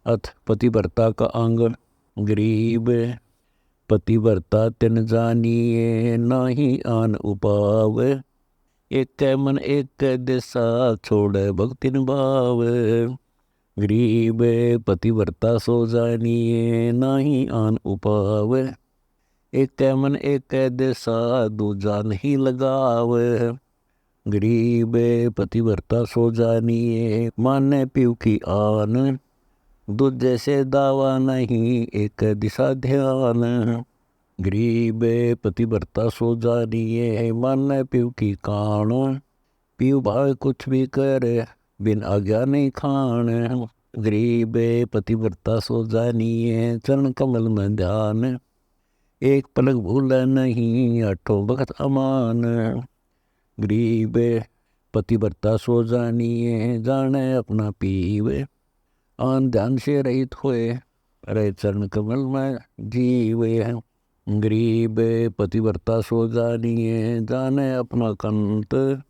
अथ पतिव्रता का अंग। गरीब पतिव्रता तिन जानिए, नाही आन उपाव। एक मन एक दिशा, छोड़ भक्ति भाव। गरीब पतिव्रता सो जानिए, नाही आन उपाव। एक मन एक दिशा, दूजा नहीं लगाव। गरीब पतिव्रता सो जानिए, माने पीव की आन। दूजे से दावा नहीं, एक दिशा ध्यान। गरीब पतिव्रता सो जानिए, माने पीव की कान। पीव भाव कुछ भी करे, बिन आज्ञा नहीं खान। गरीब पतिव्रता सो जानिए, चरण कमल में ध्यान। एक पलक भूल नहीं, आठों भगत अमान। गरीब पतिव्रता सो जानिए, जाने अपना पीव। आन ध्यान से रहित होए, रहे चरण कमल में जीवे। गरीब पतिव्रता सो जानिए, जाने अपना कंत।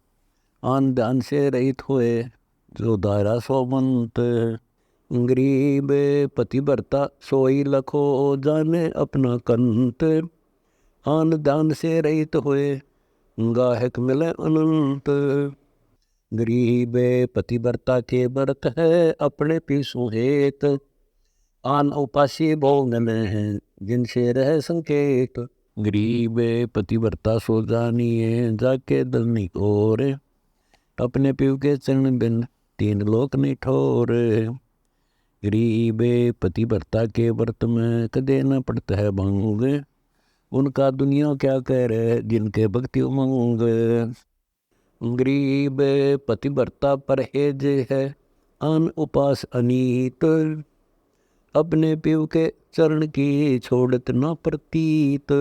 आन ध्यान से रहित होए, जो दायरा सोमंत। गरीब पतिव्रता सोई लखो, जाने अपना कंत। आन ध्यान से रहित होए, गाहक मिले अनंत। गरीब पतिव्रता के व्रत है, अपने पीसू हेत। आन उपासी भोगन है, जिनसे रह संकेत। गरीब पतिव्रता सो जानिए, जाके दलनी और। अपने पीव के चरण बिन, तीन लोक नहीं ठोर। गरीब पतिव्रता के व्रत में, कदे न पड़ता है भंग। उनका दुनिया क्या कह रहे, जिनके भक्ति उमंग। गरीब पतिव्रता परहेज है, आन उपास अनीत। अपने पीव के चरण की, छोड़त न प्रतीत।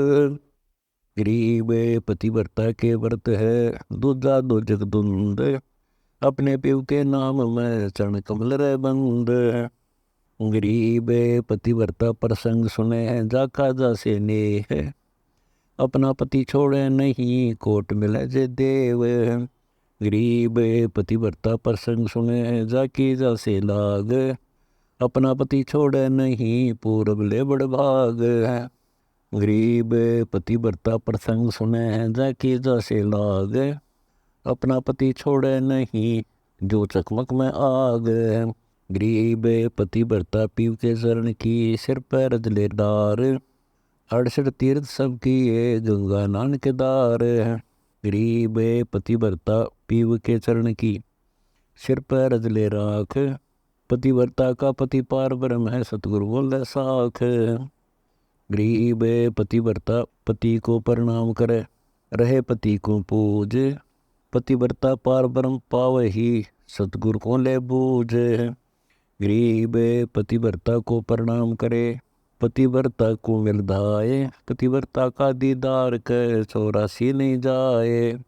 गरीब पतिव्रता के व्रत है, दूजा दो जगदुंद। अपने पीव के नाम में, चरण कमल रे बंद। गरीब पतिव्रता प्रसंग सुने, जाका जासे ने है। अपना पति छोड़े नहीं, कोट मिले जे देव। गरीब पतिव्रता प्रसंग सुने, जाकी जासे लाग। अपना पति छोड़े नहीं, पूरब ले बड़ भाग। गरीब पतिव्रता प्रसंग सुने, जाकी जासे लाग। अपना पति छोड़े नहीं, जो चकमक में आग। गरीब पतिव्रता पीव के चरण की, सिर पर रजले डार। 68 तीर्थ सब किए, गंगा नानक दार। गरीब पतिव्रता पीव के चरण की, सिर पर रजले राख। पतिव्रता का पति पार ब्रह्म है, सतगुरु बोले साख। गरीब पतिव्रता पति को प्रणाम करे, रहे पति को पूज। पतिव्रता पार ब्रह्म पावे ही, सतगुरु को ले बूझ। गरीब पतिव्रता को प्रणाम करे, पतिव्रता को मिलधाए। पतिव्रता का दीदार कर, 84 नहीं जाए।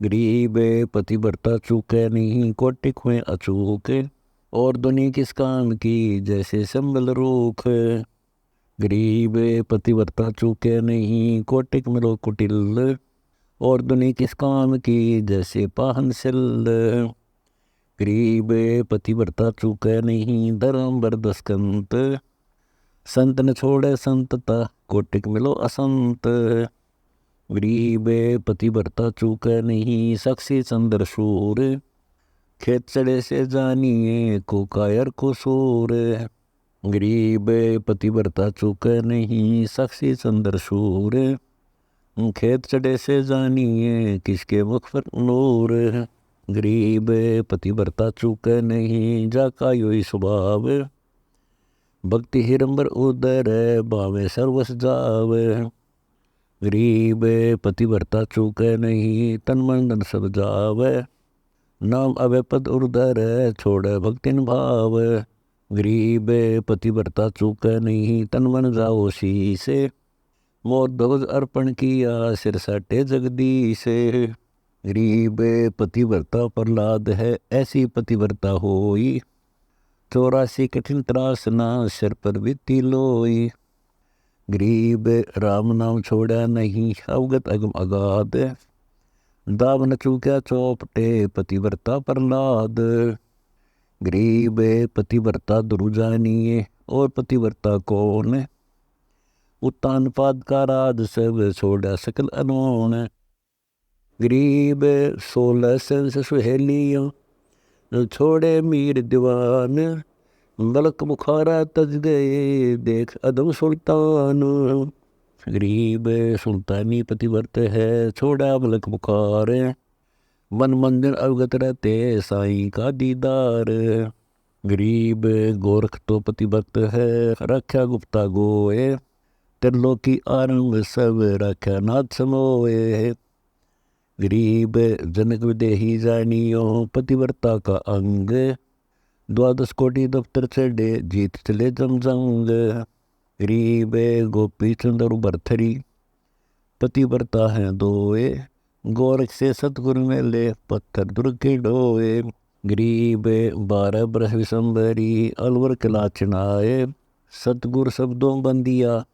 गरीब पतिव्रता चूके नहीं, कोटिक हुए अचूक। और दुनी किस काम की, जैसे संबल रूख। गरीब पतिव्रता चूके नहीं, कोटिक मिलो कुटिल। और दुनी किस काम की, जैसे पाहन सिल। गरीब पतिव्रता चूके नहीं, धर्म बरदस्कंत। संत न छोड़े संतता, कोटिक मिलो असंत। गरीब पतिव्रता चूके नहीं, साक्षी चंद्र सूर। खेत चढ़े से जानिए, को कायर को सूर। गरीब पतिव्रता चूके नहीं, साक्षी चंद्र सूर। खेत चढ़े से जानिए, किसके मुख पर नूर। गरीब पतिव्रता चूके नहीं, जाका योई स्वभाव। भक्ति हिरंबर उदर, भावे सर्वस जाव। गरीब पतिव्रता चूके नहीं, तन मन धन सब जाव। नाम अवे पद उर्धर, छोड़े भक्तिन भाव। गरीब पतिव्रता चूके नहीं, तन मन जाओ शीसे। मोर ध्वज अर्पण किया, सिर साटे जगदीश। गरीब पतिव्रता प्रहलाद है, ऐसी पतिव्रता होई। 84 कठिन त्रासना, सिर पर बीती लोई। गरीब राम नाम छोड़ा नहीं, अवगत अगम अगाध। दाव न चूक्या चौपटे, पतिव्रता प्रहलाद। गरीब पतिव्रता दुर्जानिए, और पतिव्रता कौन है? उत्तान पाद का राज सब छोड़ा सकल अनोन। गरीब 16 सेंस सुहेलियों छोड़े मीर दीवान, मलक बुखारा तज गए देख अदम सुल्तान। गरीब सुल्तानी पतिव्रत है, छोड़ा मलक बुखार, वन मंदिर अवगत रहते साईं का दीदार। गरीब गोरख तो पतिव्रत है, रक्षा गुप्ता गोए, त्रिलोकी आरंभ सब रक्षा नाथ समोए। गरीब जनक विदेही जानियो, पतिव्रता का अंग, द्वादश कोटि दफ्तर चढ़े जीत चले जमजंग। गरीब गोपी चंद्र भरथरी, पतिव्रता है दोए, गोरख से सतगुरु में ले पत्थर दुर्ग के डोए। गरीब 12 बरस विसंबरी, अलवर किला चिनाए, सतगुर शब्दों बंदिया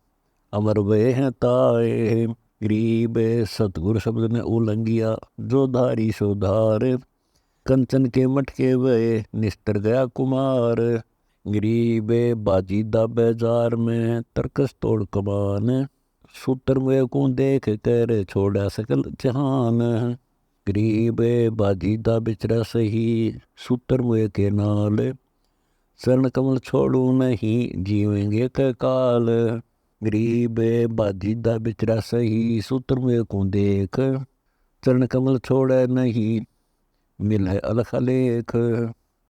अमर वे हैं ताए। गरीब सतगुर शब्द ने उलंघिया, जो धारी सो धार, कंचन के मटके वे निस्तर गया कुमार। गरीब बाजी दाबे जार में, तरकस तोड़ कमान, सूत्र में को देख कर छोड़ा सकल जहान। गरीब बाजी दा बिचरा सही, सूत्र में के नाल, चरण कमल छोड़ू नहीं जीवेंगे क काल। गरीब बाजी दा बिचरा सही, सूत्र में को देख, चरण कमल छोड़े नहीं मिले अलख लेख।